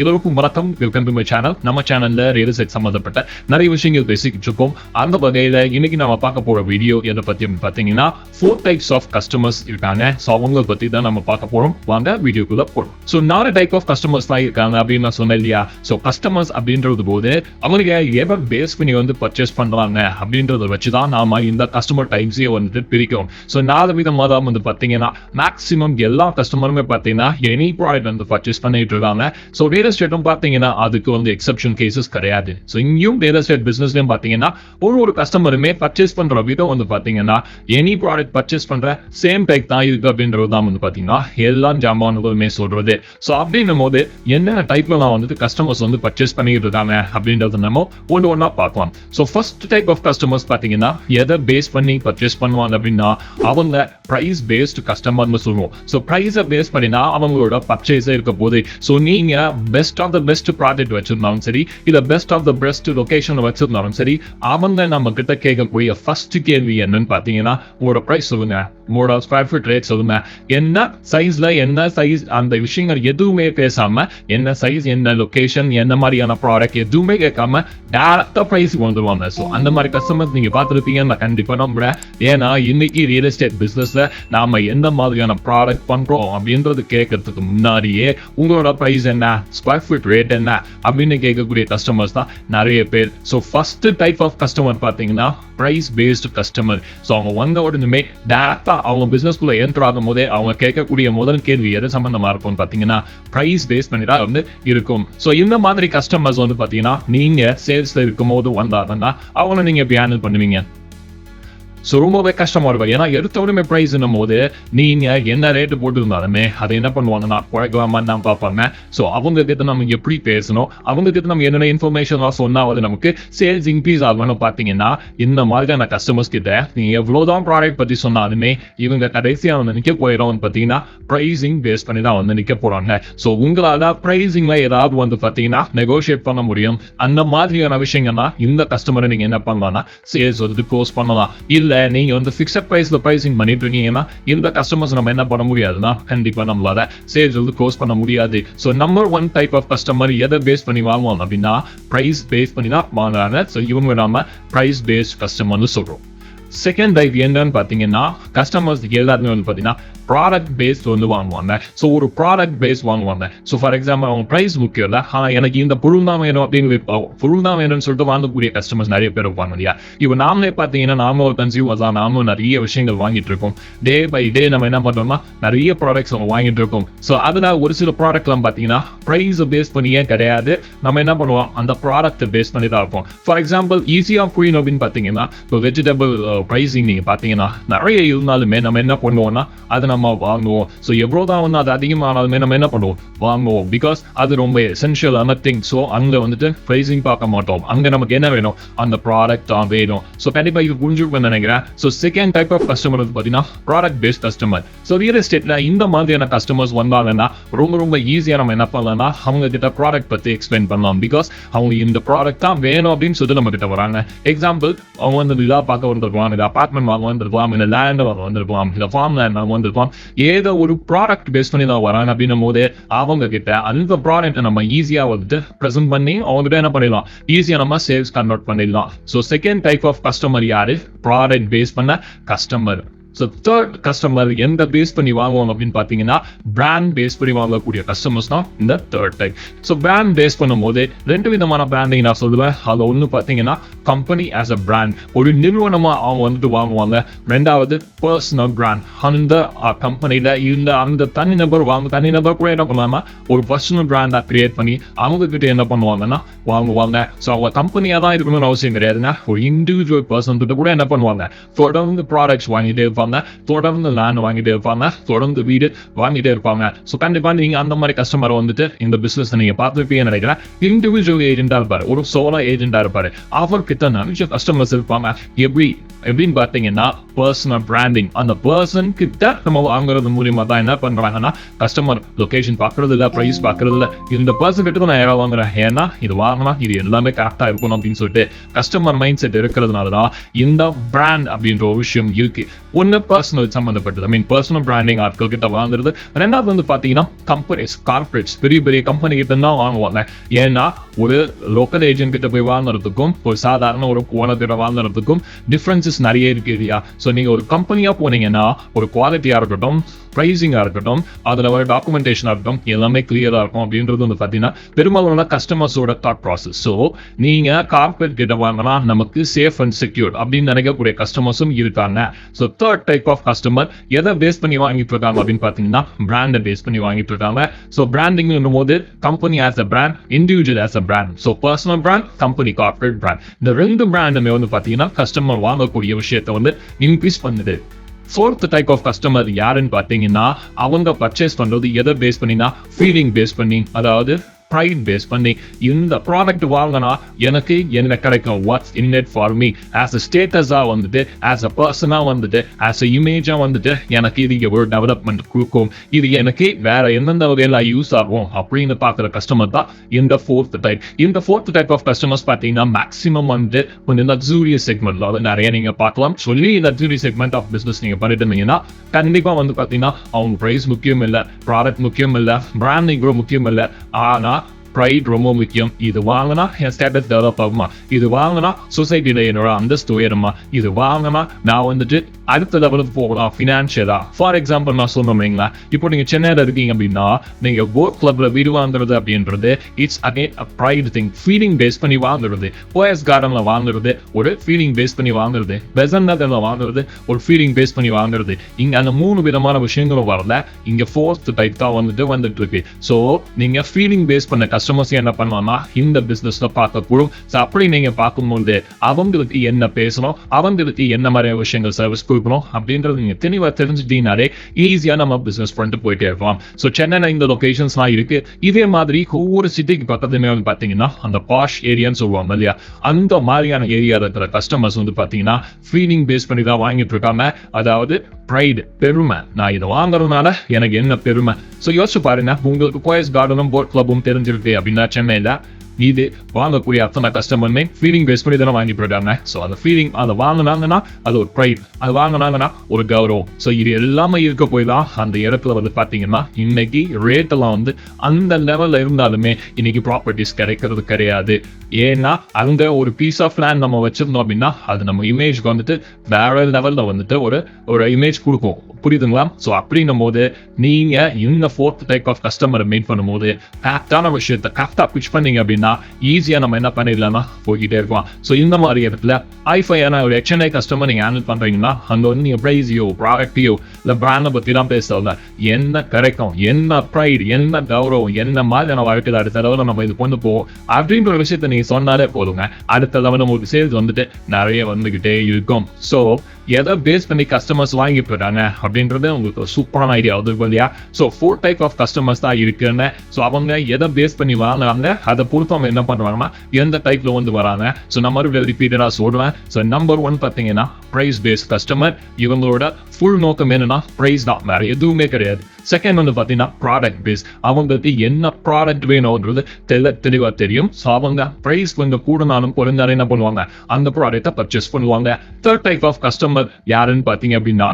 இதற்கும் வணக்கம். Welcome to my channel. நம்ம சேனல்ல ரியல் எஸ்டேட் சம்பந்தப்பட்ட நிறைய விஷயங்கள் பேசிக்கிட்டு இருக்கோம். அந்த வகையில இன்னைக்கு நம்ம பார்க்க போற வீடியோ எதை பத்தி பாத்தீங்கன்னா 4 types ஆஃப் கஸ்டமர்ஸ் இருக்காங்க. ஸோ அவங்களை பத்தி தான் நம்ம பார்க்க போறோம். வாங்க வீடியோக்குள்ள போறோம். ஸோ 4 டைப் ஆஃப் கஸ்டமர்ஸ் தான் இருக்காங்க அப்படின்னு நான் சொன்னேன் இல்லையா. ஸோ கஸ்டமர்ஸ் அப்படின்றது போது அவங்களுக்கு எதை பேஸ் பண்ணி பர்ச்சேஸ் பண்றாங்க அப்படின்றத வச்சுதான் நாம இந்த கஸ்டமர் டைப்ஸையே பிரிக்கும். ஸோ 4 விதமாக தான் பாத்தீங்கன்னா மேக்சிமம் எல்லா கஸ்டமருமே பாத்தீங்கன்னா எனி ப்ராடக்ட் பர்ச்சேஸ் பண்ணிட்டு இருக்காங்க. ஸோ ரியல் எஸ்டேட்டும் பாத்தீங்கன்னா அதுக்கு எக்ஸப்ஷன் கேசஸ் கிடையாது. ஸோ இங்கேயும் ரியல் எஸ்டேட் பிசினஸ்லயும் பாத்தீங்கன்னா ஒரு கஸ்டமருமே பர்ச்சேஸ் பண்ற விதம் பாத்தீங்கன்னா எனி ப்ராடக்ட் பர்ச்சேஸ் பண்ற சேம் டைப் தான் இருக்கு அப்படின்றது தான் பாத்தீங்கன்னா எல்லா ஜாமான்களுமே சொல்றது. ஸோ அப்படின்னும் போது என்ன டைப்ல நான் கஸ்டமர்ஸ் பர்ச்சேஸ் பண்ணிட்டு இருக்காங்க அப்படின்றத நம்ம ஒன்னா பார்க்கலாம். So first type of customers பாத்தீங்கன்னா எதை பேஸ் பண்ணி பர்ச்சேஸ் பண்ணுவாங்க அப்படின்னா அவங்க பிரைஸ் பேஸ்ட் கஸ்டமர்னு சொல்லுவோம். ஸோ பிரைஸை பேஸ் பண்ணினா அவங்களோட பர்ச்சேஸே இருக்க போது. ஸோ நீங்க best of the best product வச்சிருந்தாலும் சரி, இல்ல best of the best location வச்சிருந்தாலும் சரி, அவங்க நம்ம கிட்ட கேட்கக்கூடிய ஃபர்ஸ்ட் கேள்வி என்னன்னு பாத்தீங்கன்னா உங்களோட பிரைஸ் சொல்லுங்க, உங்களோட ஸ்கொயர் ஃபீட் ரேட் சொல்லுங்க, என்ன சைஸ்ல என்ன சைஸ், அந்த விஷயங்கள் எதுவுமே பேசாம என்ன சைஸ், என்ன லொகேஷன், என்ன மாதிரியான ப்ராடக்ட் எதுவுமே கேட்காம டேரக்டா பிரைஸ் வந்துருவாங்க. ஸோ அந்த மாதிரி கஸ்டமர்ஸ் நீங்க பார்த்துருப்பீங்க நான் கண்டிப்பா நம்புறேன். ஏன்னா இன்னைக்கு ரியல் எஸ்டேட் பிசினஸ்ல நாம எந்த மாதிரியான ப்ராடக்ட் பண்றோம் அப்படின்றது கேட்கறதுக்கு முன்னாடியே உங்களோட பிரைஸ் என்ன, ஸ்கொயர் ஃபீட் ரேட் என்ன அப்படின்னு கேட்கக்கூடிய கஸ்டமர்ஸ் தான் நிறைய பேர். So first type of customer பாத்தீங்கன்னா பிரைஸ் பேஸ்ட் கஸ்டமர். ஸோ அவங்க வந்த உடனே டேரக்டா அவங்க பிசினஸ்குள்ள என்டர் ஆகும் போதே அவங்க கேட்கக்கூடிய முதல் கேள்வி எது சம்பந்தமா இருக்கும் பாத்தீங்கன்னா பிரைஸ் பேஸ் பண்ணி தான் இருக்கும். ஸோ இந்த மாதிரி கஸ்டமர்ஸ் பாத்தீங்கன்னா நீங்க சேல்ஸ்ல இருக்கும் போது வந்தாங்கன்னா அவங்கள நீங்க எப்படி ஹேண்டில் பண்ணுவீங்க? ஸோ ரொம்பவே கஷ்டமா இருக்கும். ஏன்னா எடுத்த உடனே ப்ரைஸ் போது நீங்க என்ன ரேட்டு போட்டுருந்தாலுமே அதை என்ன பண்ணுவாங்கன்னா குறைக்கலாமா தான் பார்ப்பாங்க. ஸோ அவங்க கிட்ட நம்ம எப்படி பேசணும், அவங்க கிட்ட நம்ம என்னென்ன இன்ஃபர்மேஷன் சொன்னா அது நமக்கு சேல்ஸ் இன்க்ரீஸ் ஆகணும். பார்த்தீங்கன்னா இந்த மாதிரியான கஸ்டமர்ஸ் கிட்ட நீங்க எவ்வளவுதான் ப்ராடக்ட் பத்தி சொன்னாலுமே இவங்க கடைசியா நிக்க போயிடும் பார்த்தீங்கன்னா பிரைசிங் பேஸ் பண்ணி தான் நிக்க போறாங்க. ஸோ உங்களால பிரைசிங்ல ஏதாவது பார்த்தீங்கன்னா நெகோஷியேட் பண்ண முடியும். அந்த மாதிரியான விஷயங்கள்னா இந்த கஸ்டமரை நீங்க என்ன பண்ணலாம்னா சேல்ஸ் க்ளோஸ் பண்ணலாம். இல்ல நீங்க ஃபிக்ஸட் பிரைஸ்ல பிரைசிங் பண்ணிட்டு இருக்கீங்கன்னா இந்த கஸ்டமர்ஸ் நம்ம என்ன பண்ண முடியாதுன்னா கண்டிப்பா நம்மளால சேல்ஸ் க்ளோஸ் பண்ண முடியாது. So number 1 type of customer எதை பேஸ் பண்ணி வாங்குவோம் அப்படின்னா பிரைஸ் பேஸ் பண்ணி தான் வாங்குறாங்க. ஸோ இவங்க நாம பிரைஸ் பேஸ்ட் கஸ்டமர்னு சொல்றோம். செகண்ட் டைப் என்னன்னு பாத்தீங்கன்னா கஸ்டமர்ஸ் எல்லாருமே பாத்தீங்கன்னா ப்ராடக்ட் பேஸ்ட் வாங்குவாங்க. ஸோ ஒரு ப்ராடக்ட் பேஸ் வாங்குவாங்க. ஸோ ஃபார் எக்ஸாம்பிள் அவங்க பிரைஸ் முக்கியம் இல்லை, ஆனா எனக்கு இந்த பொருள் தான் வேணும் அப்படின்னு பொருள் தான் வேணும்னு சொல்லிட்டு வாங்கக்கூடிய கஸ்டமர்ஸ் நிறைய பேர் இருப்பாங்க இல்லையா. இப்போ நாமளே பார்த்தீங்கன்னா நாம ஒரு கன்சியூமர் தான், நாமும் நிறைய விஷயங்கள் வாங்கிட்டு இருக்கோம். டே பை டே நம்ம என்ன பண்றோம்னா நிறைய ப்ராடக்ட்ஸ் நம்ம வாங்கிட்டு இருக்கோம். ஸோ அதனால ஒரு சில ப்ராடக்ட்லாம் பார்த்தீங்கன்னா பிரைஸ் பேஸ் பண்ணியே கிடையாது, நம்ம என்ன பண்ணுவோம் அந்த ப்ராடக்ட் பேஸ் பண்ணி தான் இருப்போம். ஃபார் எக்ஸாம்பிள் ஈஸியாக குயின் அப்படின்னு பார்த்தீங்கன்னா இப்போ வெஜிடபிள் பிரைசிங் நீங்க பார்த்தீங்கன்னா நிறைய இருந்தாலுமே நம்ம என்ன பண்ணுவோம்னா அதை நம்ம வாங்குவோம். ஸோ எவ்வளவுதான் அது அதிகமானாலுமே நம்ம என்ன பண்ணுவோம் வாங்குவோம். பிகாஸ் அது ரொம்ப எசென்ஷியலான திங். ஸோ அங்க பிரைசிங் பார்க்க மாட்டோம். அங்க நமக்கு என்ன வேணும் அந்த ப்ராடக்ட் தான் வேணும். ஸோ கண்டிப்பா இது புரிஞ்சுக்கணும்னு நினைக்கிறேன். So second type of customer பார்த்தீங்கன்னா product based customer. So real எஸ்டேட்ல இந்த மாதிரியான கஸ்டமர்ஸ் வந்தாங்கன்னா ரொம்ப ஈஸியா நம்ம என்ன பண்ணலாம்னா அவங்க கிட்ட ப்ராடக்ட் பத்தி எக்ஸ்பிளைன் பண்ணலாம். பிகாஸ் அவங்க இந்த ப்ராடக்ட் தான் வேணும் அப்படின்னு சொல்லிட்டு நம்ம கிட்ட வராங்க. எக்ஸாம்பிள் அவங்க இதா பார்க்க வந்துருக்கலாம், இந்த அபார்ட்மெண்ட் வாங்க வந்திருக்கலாம், இந்த லேண்ட் வாங்க வந்திருக்கலாம், இந்த ஃபார்ம் லேண்ட் வாங்க வந்திருக்கலாம். ஏதோ ஒரு ப்ராடக்ட் பேஸ் பண்ணி தான் வராங்க அப்படின்னும் போது அவங்க கிட்ட அந்த ப்ராடக்ட் நம்ம ஈஸியா பிரசன்ட் பண்ணி அவங்க கிட்ட என்ன பண்ணிடலாம், ஈஸியா நம்ம சேல்ஸ் கன்வெர்ட் பண்ணிடலாம். So second type of customer யாரு, ப்ராடக்ட் பேஸ் பண்ண கஸ்டமர். ஸோ தேர்ட் கஸ்டமர் எந்த பேஸ் பண்ணி வாங்குவாங்க அப்படின்னு பார்த்தீங்கன்னா பிராண்ட் பேஸ் பண்ணி வாங்கக்கூடிய கஸ்டமர்ஸ் தான் இந்த third type. So brand base பண்ணும்போது 2 விதமான பிராண்டிங் நான் சொல்லுவேன். அதில் ஒன்று பார்த்தீங்கன்னா கம்பெனி ஆஸ் அ பிராண்ட், ஒரு நிறுவனமா அவங்க வாங்குவாங்க. ரெண்டாவது பர்சனல் பிராண்ட், அந்த கம்பெனியில இந்த அந்த தனிநபர் கூட என்ன பண்ணாம ஒரு பர்சனல் பிராண்டா கிரியேட் பண்ணி அவங்க கிட்ட என்ன பண்ணுவாங்கன்னா வாங்குவாங்க. ஸோ அவங்க கம்பெனியா தான் இருக்கணும்னு அவசியம் கிடையாதுன்னா ஒரு இண்டிவிஜுவல் பர்சன் கிட்ட கூட என்ன பண்ணுவாங்க தொடர்ந்து ப்ராடக்ட்ஸ் வாங்கிட்டே இருப்பாங்க, தொடர்ந்து லேண்ட் வாங்கிட்டே இருப்பாங்க, தொடர்ந்து வீடு வாங்கிட்டே இருப்பாங்க. ஸோ கண்டிப்பா நீங்க அந்த மாதிரி கஸ்டமர் இந்த பிசினஸ் நீங்க பார்த்துருப்பீங்கன்னு நினைக்கிறேன். இண்டிவிஜுவல் ஏஜென்டா இருப்பாரு, ஒரு சோலோ ஏஜென்டா இருப்பாரு. அவர்கிட்ட நிறைய கஸ்டமர்ஸ் இருப்பாங்க. எப்படி எப்படின்னு பார்த்தீங்கன்னா பர்சனல் பிராண்டிங். அந்த பர்சன் கிட்ட நம்ம வாங்குறது மூலியமா தான் என்ன பண்றாங்கன்னா கஸ்டமர் லொகேஷன் பார்க்கறது இல்லை, ப்ரைஸ் பார்க்கறது இல்லை, இந்த பர்சன் கிட்ட நான் யாராவது வாங்குறேன், ஏன்னா இது வாங்கினா இது எல்லாமே கரெக்டாக இருக்கணும் அப்படின்னு சொல்லிட்டு கஸ்டமர் மைண்ட் செட் இருக்கிறதுனால தான் இந்த பிராண்ட் அப்படின்ற ஒரு விஷயம் இருக்கு. ஒன்று பர்சனல் சம்மந்தப்பட்டது, ஐ மீன் பர்சனல் பிராண்டிங் ஆட்கள் கிட்ட வாங்குறது. ரெண்டாவது வந்து பார்த்தீங்கன்னா கம்பெனிஸ், கார்பரேட்ஸ், பெரிய பெரிய கம்பெனி கிட்ட தான் வாங்குவாங்க. ஏன்னா ஒரு லோக்கல் ஏஜென்ட் கிட்ட போய் வாங்குறதுக்கும் ஒரு சாதாரண ஒரு ஓனர்கிட்ட வாங்குறதுக்கும் டிஃப்ரென்சஸ் நிறைய இருக்கு இல்லையா? ஸோ நீங்கள் ஒரு கம்பெனியாக போனீங்கன்னா ஒரு குவாலிட்டியாக இருக்கட்டும், ப்ரைஸிங்காக இருக்கட்டும், அதில் வர டாக்குமெண்டேஷனாக இருக்கட்டும், எல்லாமே கிளியராக இருக்கும் அப்படின்றது வந்து பார்த்தீங்கன்னா பெரும்பாலான கஸ்டமர்ஸோட தாட் ப்ராசஸ். ஸோ நீங்கள் கார்பரேட் கிட்ட வாங்கினா நமக்கு சேஃப் அண்ட் செக்யூர் அப்படின்னு நினைக்கக்கூடிய கஸ்டமர்ஸும் இருக்காங்க. So third type of customer எதை பேஸ் பண்ணி வாங்கிட்டு இருக்காங்க அப்படின்னு பார்த்தீங்கன்னா பிராண்டை பேஸ் பண்ணி வாங்கிட்டு இருக்காங்க. ஸோ பிராண்டிங் போது company as a brand, individual as a brand. So personal brand, company corporate brand, இந்த ரெண்டு பிராண்டுமே வந்து பார்த்தீங்கன்னா கஸ்டமர் வாங்கக்கூடிய விஷயத்தை வந்து இன்க்ரீஸ் பண்ணுது. ஃபோர்த் டைப் ஆஃப் கஸ்டமர் யாருன்னு பார்த்தீங்கன்னா அவங்க பர்ச்சேஸ் பண்றது எதை பேஸ் பண்ணினா ஃபீலிங் பேஸ் பண்ணி, அதாவது ப்ரைட் பேஸ் பண்ணி இந்த ப்ராடக்ட் வாங்கினா எனக்கு என்ன கிடைக்கும், what's in it for me, as a ஸ்டேட்டஸாக வந்துட்டு, ஆஸ் அ பர்சனாக வந்துட்டு, ஆஸ் அ இமேஜாக வந்துட்டு எனக்கு இது ஒரு டெவலப்மெண்ட் கொடுக்கும், இது எனக்கு வேற எந்தெந்த வகையில் யூஸ் ஆகும் அப்படின்னு பார்க்குற கஸ்டமர் தான் இந்த ஃபோர்த் டைப். இந்த ஃபோர்த் டைப் ஆஃப் கஸ்டமர்ஸ் பார்த்தீங்கன்னா மேக்ஸிமம் வந்து கொஞ்சம் லக்ஸூரியஸ் செக்மெண்ட்ல வந்து நிறைய நீங்கள் பார்க்கலாம். சொல்லி லக்ஸூரி செக்மெண்ட் ஆஃப் பிஸ்னஸ் நீங்கள் பண்ணிட்டு இருந்தீங்கன்னா கண்டிப்பாக வந்து பார்த்தீங்கன்னா அவங்க ப்ரைஸ் முக்கியம் இல்லை, ப்ராடக்ட் முக்கியம் இல்லை, பிராண்டிங் கூட முக்கியம் இல்லை, ஆனால் ப்ரைட் ரொம்ப முக்கியம். இது வாங்கினா என் ஸ்டேட்டஸ் டெவலப் ஆகுமா, இது வாங்கினா சொசைட்டியில் என்னோட அந்தஸ்து உயருமா, இது வாங்கினா நான் வந்துட்டு அடுத்த லெவலுக்கு போகலாம் ஃபினான்ஷியலா. ஃபார் எக்ஸாம்பிள் நான் சொல்றீங்களா, இப்போ நீங்கள் சென்னையில் இருக்கீங்க அப்படின்னா நீங்கள் போட் கிளப்ல வீடு வாங்குறது அப்படின்றது it's again a pride thing. Feeling base பண்ணி வாங்குறது, போயஸ் கார்டன்ல வாங்குறது ஒரு ஃபீலிங் பேஸ் பண்ணி வாங்குறது, பெசன் நகர்ல வாங்குறது ஒரு ஃபீலிங் பேஸ் பண்ணி வாங்குறது. இங்க அந்த மூணு விதமான விஷயங்களும் வரல, இங்க ஃபோர்த் டைப் தான் வந்துட்டு இருக்கு. ஸோ நீங்க ஃபீலிங் பேஸ் பண்ண கஸ்டமர்ஸ் என்ன பண்ணுவாங்கன்னா இந்த பிசினஸ்ல பார்க்கக்கூடும். ஸோ அப்படி நீங்க பார்க்கும்போது அவங்களுக்கு என்ன பேசணும், அவங்களுக்கு என்ன மாதிரி விஷயங்கள் சர்வீஸ் கொடுக்கணும் அப்படின்றது நீங்க தெளிவா தெரிஞ்சுட்டீங்கனாலே ஈஸியா நம்ம பிசினஸ் பண்ணிட்டு போயிட்டே இருக்கலாம். ஸோ சென்னையில் இந்த லொகேஷன்ஸ்லாம் இருக்கு. இதே மாதிரி ஒவ்வொரு சிட்டிக்கு பக்கத்துலயுமே வந்து பாத்தீங்கன்னா அந்த பாஷ் ஏரியான்னு சொல்லுவாங்க இல்லையா, அந்த மாதிரியான ஏரியா இருக்கிற கஸ்டமர்ஸ் வந்து பாத்தீங்கன்னா ஃபீலிங் பேஸ் பண்ணி தான் வாங்கிட்டு இருக்காங்க. அதாவது ப்ரைடு, பெருமை, நான் இதை வாங்குறதுனால எனக்கு என்ன பெருமை. ஸோ யோசிச்சு பாருங்க, உங்களுக்கு போயஸ் கார்டனும் போட் கிளப்பும் தெரிஞ்சிருக்கு அப்படின்னா சென்னையில் இது வாங்கக்கூடிய அத்தனை கஸ்டமர்மே ஃபீலிங் பேஸ் பண்ணி தானே வாங்கிட்டு இருக்காங்க. ஸோ அந்த ஃபீலிங் அதை வாங்கினாங்கன்னா அது ஒரு ப்ரைட், அது வாங்கினாங்கன்னா ஒரு கௌரவம். ஸோ இது எல்லாமே இருக்க போய் தான் அந்த இடத்துல வந்து பார்த்தீங்கன்னா இன்னைக்கு ரேட் எல்லாம் வந்து அந்த லெவலில் இருந்தாலுமே இன்னைக்கு ப்ராப்பர்ட்டிஸ் கிடைக்கிறது கிடையாது. ஏன்னா அங்க ஒரு பீஸ் ஆஃப் லேண்ட் நம்ம வச்சிருந்தோம் அப்படின்னா அது நம்ம இமேஜ்க்கு வந்துட்டு வேற லெவலில் வந்துட்டு ஒரு இமேஜ் கொடுக்கும், புரியுதுங்களா? ஸோ அப்படின்னும் போது நீங்க இந்த ஃபோர்த் டைப் ஆஃப் கஸ்டமரை மீட் பண்ணும்போது கரெக்டான விஷயத்தை கரெக்டாக பிச் பண்ணீங்க அப்படின்னா ஈஸியா நம்ம என்ன பண்ணிடலாம்னா போய்கிட்டே இருக்கலாம். ஸோ இந்த மாதிரி இடத்துல ஐஃபையான ஒரு HNI கஸ்டமர் நீங்க ஹேண்டில் பண்றீங்கன்னா அங்க வந்து நீங்க ப்ரைஸையோ ப்ராடக்டையோ இல்லை பிராண்டை பத்தி தான் பேசல, என்ன கிடைக்கும், என்ன ப்ரைட், என்ன கௌரவம், என்ன மாதிரி நம்ம வாழ்க்கையில் அடுத்த லெவலில் நம்ம இது கொண்டு போவோம் அப்படின்ற ஒரு விஷயத்த நீங்க சொன்னாலே போதுங்க, அடுத்த லெவலில் உங்களுக்கு சேல்ஸ் வந்துட்டு நிறைய வந்துகிட்டே இருக்கும். ஸோ எதை பேஸ் பண்ணி கஸ்டமர்ஸ் வாங்கி போயிட்டாங்க அப்படின்றது உங்களுக்கு ஒரு சூப்பரான ஐடியா அது இல்லையா? So four type of customers தான் இருக்குன்னு. ஸோ அவங்க எதை பேஸ் பண்ணி வாங்குறாங்க அதை பொறுத்து அவங்க என்ன பண்ணுறாங்கன்னா எந்த டைப்ல வந்து வராங்க. ஸோ நான் மறுபடியும் ரிப்பீட்டடாக சொல்றேன். ஸோ நம்பர் 1 பார்த்தீங்கன்னா ப்ரைஸ் பேஸ் கஸ்டமர். இவங்களோட ஃபுல் நோக்கம் என்னன்னா ப்ரைஸ் தான், வேற எதுவுமே கிடையாது. செகண்ட் வந்து பார்த்தீங்கன்னா ப்ராடக்ட் பேஸ். அவங்களுக்கு என்ன ப்ராடக்ட் வேணும்ன்றது தெளிவாக தெரியும். ஸோ அவங்க ப்ரைஸ் கொஞ்சம் கூடனாலும் குறைஞ்சாலும் என்ன பண்ணுவாங்க, அந்த ப்ராடக்டை பர்ச்சேஸ் பண்ணுவாங்க. தேர்ட் டைப் ஆஃப் கஸ்டமர் யாருன்னு பார்த்தீங்க அப்படின்னா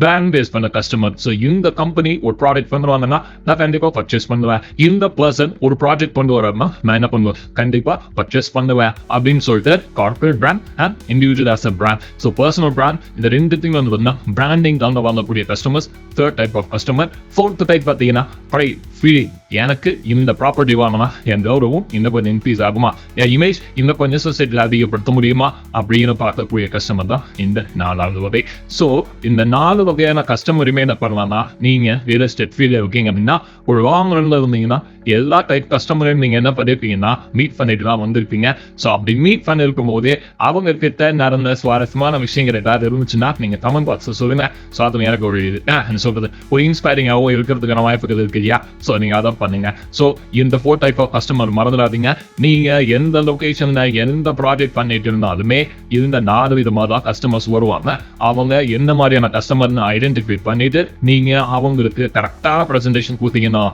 பிராண்ட் பேஸ் பண்ண கஸ்டமர். ஸோ இந்த கம்பெனி ஒரு ப்ராடக்ட் பண்ணுவாங்கன்னா நான் கண்டிப்பாக பர்ச்சேஸ் பண்ணுவேன். இந்த பர்சன் ஒரு ப்ராஜெக்ட் கொண்டு வரமா நான் என்ன பண்ணுவேன், கண்டிப்பாக பர்ச்சேஸ் பண்ணுவேன் அப்படின்னு சொல்லிட்டு corporate brand and individual as a brand. So personal brand இந்த ரெண்டுத்தையும் வந்து பார்த்தீங்கன்னா பிராண்டிங் தான் வாங்கக்கூடிய customers third type of customer. Fourth type பார்த்தீங்கன்னா ப்ரைட், ஃபீலிங், எனக்கு இந்த ப்ராப்பர்ட்டி வாங்கினா என் கௌரவம் இன்னும் கொஞ்சம் இன்க்ரீஸ் ஆகுமா, என் இமேஜ் இன்னும் கொஞ்சம் சொசைட்டியில் அதிகப்படுத்த முடியுமா அப்படின்னு பார்க்கக்கூடிய கஸ்டமர் தான் இந்த 4வது வகை. ஸோ இந்த 4 வகையான கஸ்டமருமே என்ன பண்ணலாம்னா, நீங்க ரியல் எஸ்டேட் ஃபீல்டில் இருக்கீங்க அப்படின்னா ஒரு லாங் ரன்ல இருந்தீங்கன்னா எல்லா டைப் கஸ்டமரையும் நீங்க என்ன பண்ணிருப்பீங்கன்னா மீட் பண்ணிட்டு தான் வந்திருப்பீங்க. ஸோ அப்படி மீட் பண்ணிருக்கும் போதே அவங்க கிட்ட நடந்த சுவாரஸ்யமான விஷயங்கள் ஏதாவது இருந்துச்சுன்னா நீங்க கமெண்ட் பாக்ஸ்ல சொல்லுங்க. ஸோ அது எனக்கு ஒரு என்ன சொல்றது, ஒரு இன்ஸ்பைரிங்காகவும் இருக்கிறதுக்கான வாய்ப்புகள் இருக்கு இல்லையா? ஸோ நீங்க அதான் பண்ணுங்க. ஸோ இந்த 4 டைப் ஆஃப் கஸ்டமர் மறந்துடாதீங்க. நீங்க எந்த லொகேஷன்ல எந்த ப்ராஜெக்ட் பண்ணிட்டு இருந்தாலுமே இந்த 4 விதமாக தான் கஸ்டமர்ஸ் வருவாங்க. அவங்க என்ன மாதிரியான கஸ்டமர்னு ஐடென்டிஃபை பண்ணிட்டு நீங்க அவங்களுக்கு கரெக்டான ப்ரெசன்டேஷன் கொடுத்தீங்கன்னா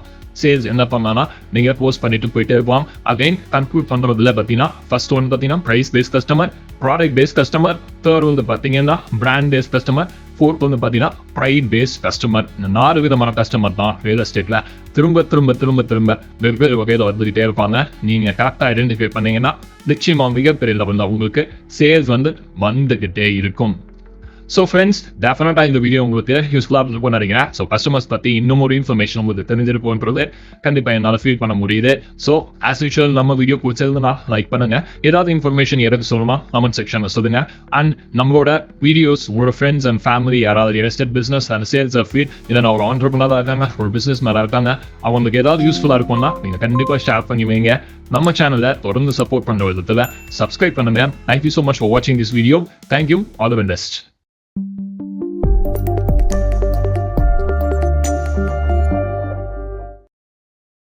சேல்ஸ் என்ன பண்ணானா நீங்க போஸ்ட் பண்ணிட்டு போயிட்டே இருப்போம். அகைன் கன்க்ளூட் பண்றதுல பார்த்தீங்கன்னா ஃபர்ஸ்ட் ஒன் பார்த்தீங்கன்னா price based customer, product based customer, third வந்து பார்த்தீங்கன்னா பிராண்ட் பேஸ்ட் கஸ்டமர், ஃபோர்த் வந்து பார்த்தீங்கன்னா ப்ரைட் பேஸ்ட் கஸ்டமர். இந்த 4 விதமான கஸ்டமர் தான் ரியல் எஸ்டேட்ல திரும்ப திரும்ப திரும்ப திரும்ப வெவ்வேறு வகையில் வந்துகிட்டே இருப்பாங்க. நீங்க கரெக்டாக ஐடென்டிஃபை பண்ணீங்கன்னா நிச்சயமா மிகப்பெரிய லெவலில் உங்களுக்கு சேல்ஸ் வந்து வந்துகிட்டே இருக்கும். ஸோ ஃப்ரெண்ட்ஸ், டெஃபினட்டாக இந்த வீடியோ உங்களுக்கு யூஸ்ஃபுல்லாக இருக்கும் நினைக்கிறேன். ஸோ கஸ்டமர்ஸ் பற்றி இன்னும் ஒரு இன்ஃபர்மேஷன் உங்களுக்கு தெரிஞ்சிருக்கும்ன்றது கண்டிப்பாக என்னால் ஃபீல் பண்ண முடியுது. ஸோ ஆஸ் யூஷுவல் நம்ம வீடியோ பிடிச்சதுன்னா லைக் பண்ணுங்க. ஏதாவது இன்ஃபர்மேஷன் எனக்கு சொல்லணுமா கமெண்ட் செக்ஷனில் சொல்லுங்க. அண்ட் நம்மளோட வீடியோஸ் ஒரு ஃப்ரெண்ட்ஸ் அண்ட் ஃபேமிலி யாராவது real estate business and sales field இல்லை நான் ஒரு ஆண்டர்பிரனராக இருக்காங்க, ஒரு பிஸ்னஸ் மேனாக இருக்காங்க, அவங்களுக்கு ஏதாவது யூஸ்ஃபுல்லாக இருக்கும்னா நீங்கள் கண்டிப்பாக ஷேர் பண்ணி வைங்க. நம்ம சேனலை தொடர்ந்து சப்போர்ட் பண்ணுற விதத்தில் சப்ஸ்கிரைப் பண்ணுங்க. தேங்க்யூ ஸோ மச் ஃபார் வாட்சிங் this video. Thank you. All the best.